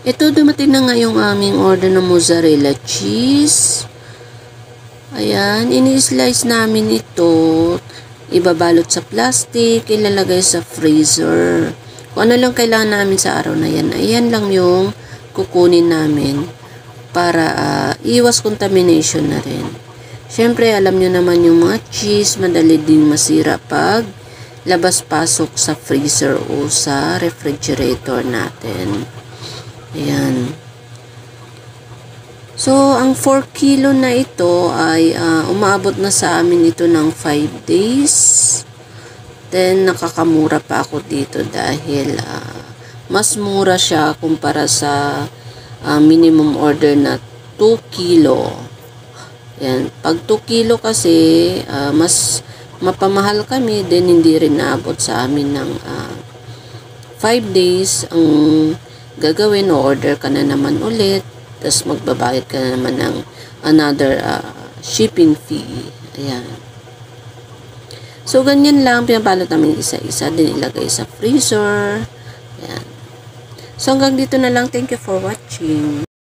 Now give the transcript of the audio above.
Ito, dumating na nga yung aming order ng mozzarella cheese. Ayan, ini-slice namin ito. Ibabalot sa plastic, ilalagay sa freezer. Kung ano lang kailangan namin sa araw na yan, ayan lang yung kukunin namin para iwas contamination na rin. Siyempre, alam nyo naman yung mga cheese, madali din masira pag labas-pasok sa freezer o sa refrigerator natin. Ayan. So, ang 4 kilo na ito ay umaabot na sa amin ito ng 5 days. Then, nakakamura pa ako dito dahil mas mura siya kumpara sa minimum order na 2 kilo. Yan. Pag 2 kilo kasi, mas mapamahal kami, then hindi rin naabot sa amin ng 5 days. Ang gagawin, order ka na naman ulit, tapos magbabayad ka na naman ng another shipping fee. Ayan. So, ganyan lang. Pinabalot namin isa-isa. Din ilagay sa freezer. Ayan. So, hanggang dito na lang. Thank you for watching.